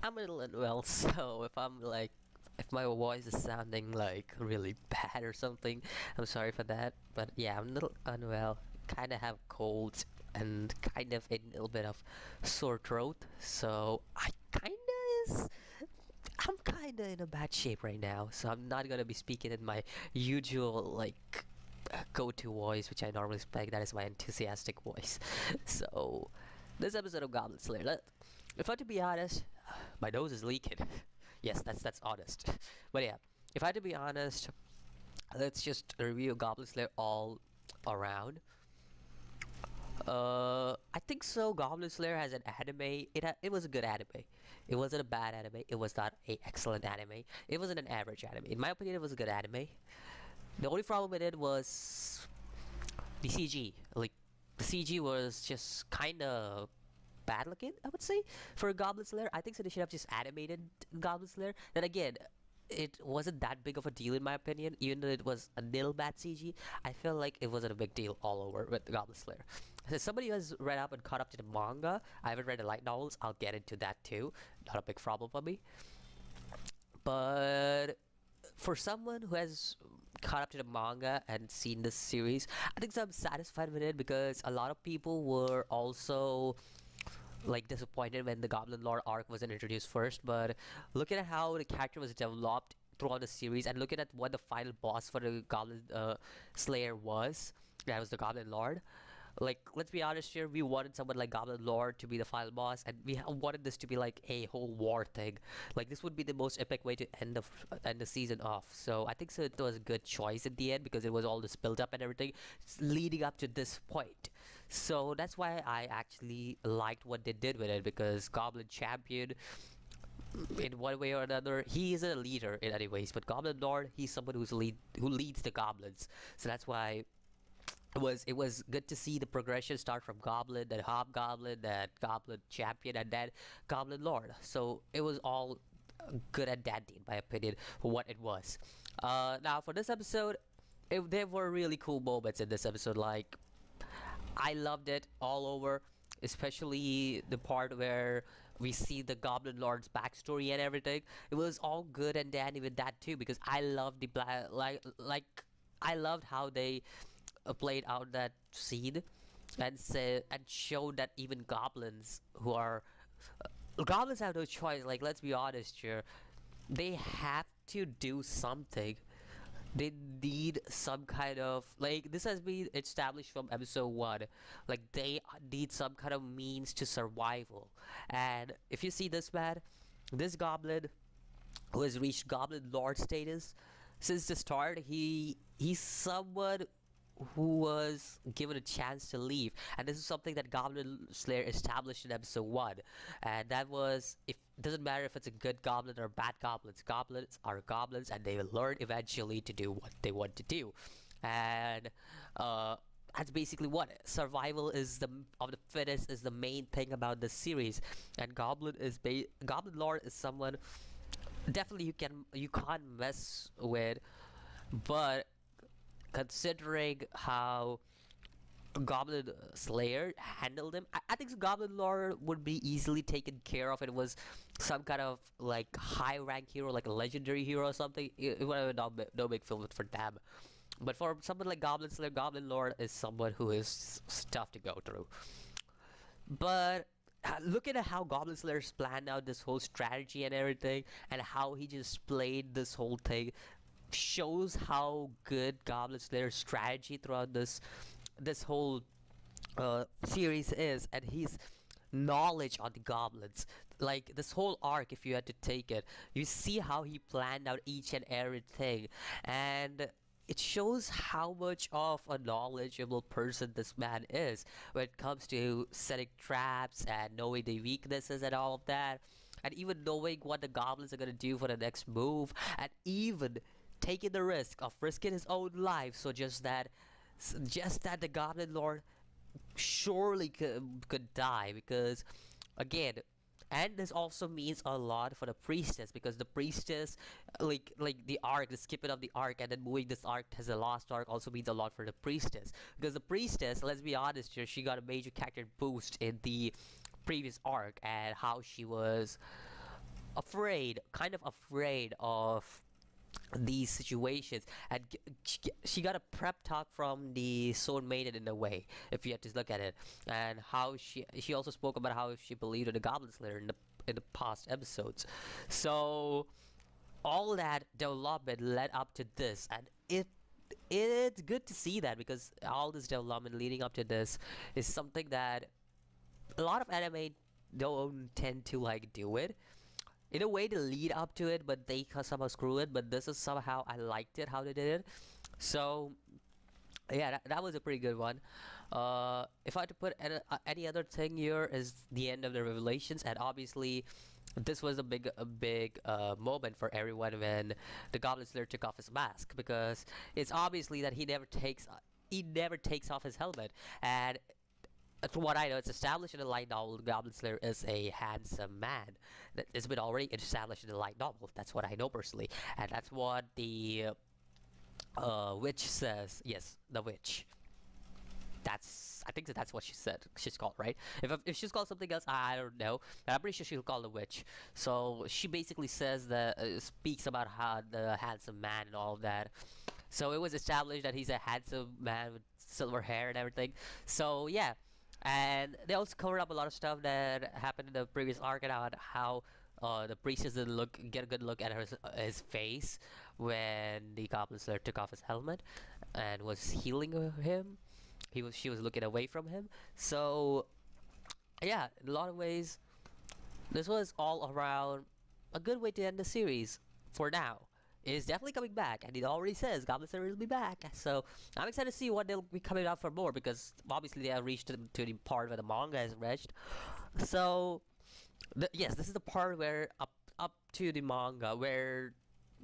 I'm a little unwell, so if my voice is sounding like really bad or something, I'm sorry for that. But yeah, I'm a little unwell. Kind of have cold and kind of a little bit of sore throat. So I'm kinda in a bad shape right now. So I'm not gonna be speaking in my usual go-to voice, which I normally speak. That is my enthusiastic voice. So this episode of Goblin Slayer. If I had to be honest, my nose is leaking. Yes, that's honest. But yeah, if I had to be honest, let's just review Goblin Slayer all around. I think so. Goblin Slayer has an anime. It was a good anime. It wasn't a bad anime. It was not a excellent anime. It wasn't an average anime. In my opinion, it was a good anime. The only problem with it was the CG. Like the CG was just kind of bad looking, I would say, for Goblin Slayer. I think so they should have just animated Goblin Slayer. Then again, it wasn't that big of a deal in my opinion, even though it was a nil bad CG. I feel like it wasn't a big deal all over with Goblin Slayer. As somebody who has read up and caught up to the manga, I haven't read the light novels. I'll get into that too. Not a big problem for me. But for someone who has caught up to the manga and seen this series, I think so I'm satisfied with it because a lot of people were also disappointed when the Goblin Lord arc wasn't introduced first. But looking at how the character was developed throughout the series and looking at what the final boss for the Goblin Slayer was, that was the Goblin Lord. Like, let's be honest here, we wanted someone like Goblin Lord to be the final boss, and we wanted this to be like a whole war thing. Like, this would be the most epic way to end the season off. So I think so it was a good choice at the end because it was all this build up and everything leading up to this point. So that's why I actually liked what they did with it, because Goblin Champion, in one way or another, he is a leader in any ways, but Goblin Lord, he's someone who leads the goblins. So that's why it was good to see the progression start from Goblin, then Hobgoblin, then Goblin Champion, and then Goblin Lord. So it was all good and dandy in my opinion for what it was. Now for this episode, there were really cool moments in this episode. Like, I loved it all over, especially the part where we see the Goblin Lord's backstory and everything. It was all good and dandy with that too, because I loved I loved how they played out that scene and showed that even goblins goblins have no choice. Like, let's be honest here, they have to do something. They need some kind of, like, this has been established from episode 1. Like, they need some kind of means to survival. And if you see this man, this goblin who has reached Goblin Lord status since the start, he's someone who was given a chance to leave, and this is something that Goblin Slayer established in episode 1, and that was, it doesn't matter if it's a good goblin or bad goblins are goblins, and they will learn eventually to do what they want to do. And that's basically what survival is of the fittest is the main thing about this series. And Goblin Lord is someone definitely you can't mess with. But considering how Goblin Slayer handled him, I think Goblin Lord would be easily taken care of. It was some kind of like high rank hero, like a legendary hero or something. It would have no big film for them. But for someone like Goblin Slayer, Goblin Lord is someone who is tough to go through. But looking at how Goblin Slayer's planned out this whole strategy and everything, and how he just played this whole thing, shows how good Goblin Slayer's strategy throughout this whole series is, and his knowledge on the goblins. Like, this whole arc, if you had to take it, you see how he planned out each and everything, and it shows how much of a knowledgeable person this man is when it comes to setting traps and knowing the weaknesses and all of that, and even knowing what the goblins are gonna do for the next move, and even taking the risk of risking his own life, so just that the Goblin Lord surely could die. Because again, and this also means a lot for the priestess, because the priestess, like the arc, the skipping of the arc and then moving this arc as a lost arc, also means a lot for the priestess. Because the priestess, let's be honest here, she got a major character boost in the previous arc, and how she was kind of afraid of these situations, and she got a prep talk from the Sword Maiden in a way, if you had to look at it, and how she also spoke about how she believed in the Goblin Slayer in the past episodes. So all that development led up to this, and it's good to see that, because all this development leading up to this is something that a lot of anime don't tend to like do it in a way to lead up to it, but they somehow screw it. But this is somehow I liked it how they did it. So yeah, that was a pretty good one. If I had to put any other thing here, is the end of the revelations, and obviously this was a big moment for everyone when the Goblin Slayer took off his mask, because it's obviously that he never takes off his helmet. And from what I know, it's established in the light novel, the Goblin Slayer is a handsome man. It's been already established in the light novel. That's what I know personally, and that's what the witch says. Yes, the witch. I think that's what she said. She's called, right? If she's called something else, I don't know. But I'm pretty sure she'll call the witch. So she basically says that speaks about how the handsome man and all of that. So it was established that he's a handsome man with silver hair and everything. So yeah, and they also covered up a lot of stuff that happened in the previous arc, and how the priestess didn't get a good look at his face when the Goblin Slayer took off his helmet and was healing him. She was looking away from him. So yeah, in a lot of ways, this was all around a good way to end the series for now. It is definitely coming back, and it already says Goblin Slayer will be back. So I'm excited to see what they'll be coming out for more, because obviously they have reached to the part where the manga has reached. So yes, this is the part where up to the manga, where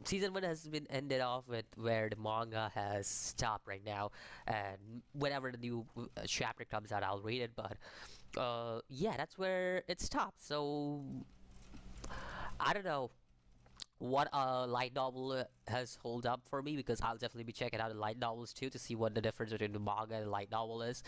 season 1 has been ended off with, where the manga has stopped right now, and whenever the new chapter comes out, I'll read it. But yeah, that's where it stopped. So I don't know what a light novel has hold up for me, because I'll definitely be checking out the light novels too, to see what the difference between the manga and the light novel is.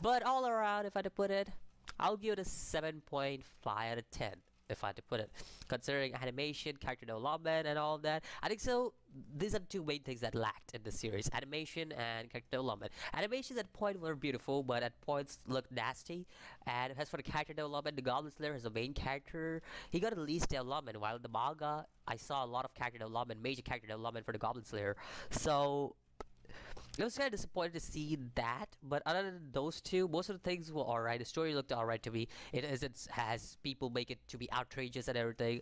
But all around, if I had to put it, I'll give it a 7.5 out of 10, if I had to put it. Considering animation, character development, and all of that, I think so. These are the two main things that lacked in the series: animation and character development. Animations at points were beautiful, but at points looked nasty. And as for the character development, the Goblin Slayer as the main character, he got the least development, while in the manga, I saw a lot of character development, major character development for the Goblin Slayer. So I was kind of disappointed to see that, but other than those two, most of the things were alright. The story looked alright to me. It isn't has people make it to be outrageous and everything,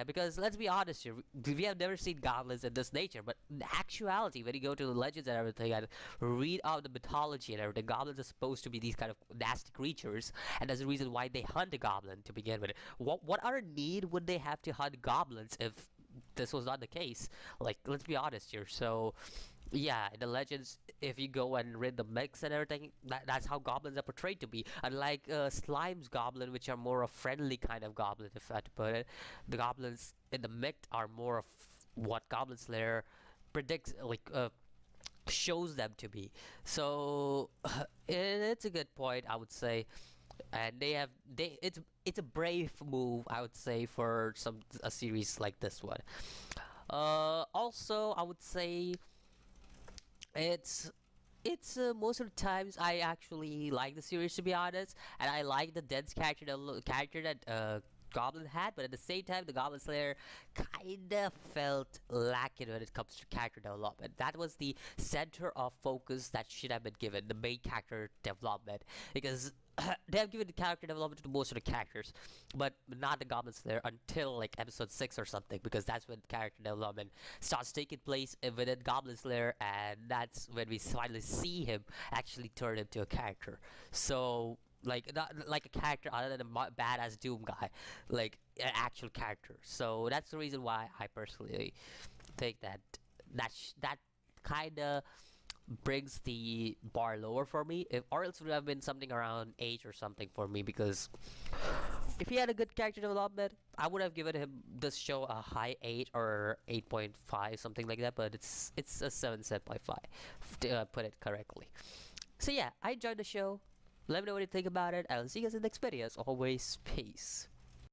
because let's be honest here, we have never seen goblins in this nature. But in actuality, when you go to the legends and everything and read out the mythology and everything, goblins are supposed to be these kind of nasty creatures, and that's the reason why they hunt a goblin to begin with. What other need would they have to hunt goblins if this was not the case? Like, let's be honest here. So yeah, in the legends, if you go and read the myths and everything, that's how goblins are portrayed to be. Unlike Slime's goblin, which are more a friendly kind of goblin, if I had to put it, the goblins in the myth are more of what Goblin Slayer predicts, like shows them to be. So it's a good point, I would say. And it's a brave move, I would say, for a series like this one. Also, I would say it's most of the times I actually like the series, to be honest, and I like the dense character that Goblin had. But at the same time, the Goblin Slayer kinda felt lacking when it comes to character development. That was the center of focus that should have been given, the main character development, because they have given the character development to most of the characters, but not the Goblin Slayer until like episode 6 or something, because that's when character development starts taking place within Goblin Slayer, and that's when we finally see him actually turn into a character. So like, not like a character other than a badass Doom guy, like an actual character. So that's the reason why I personally think that that kind of brings the bar lower for me. Or else it would have been something around 8 or something for me, because if he had a good character development, I would have given him this show a high 8 or 8.5, something like that. But it's a 7.5, to put it correctly. So yeah, I enjoyed the show. Let me know what you think about it. I'll see you guys in the next video. As always, peace.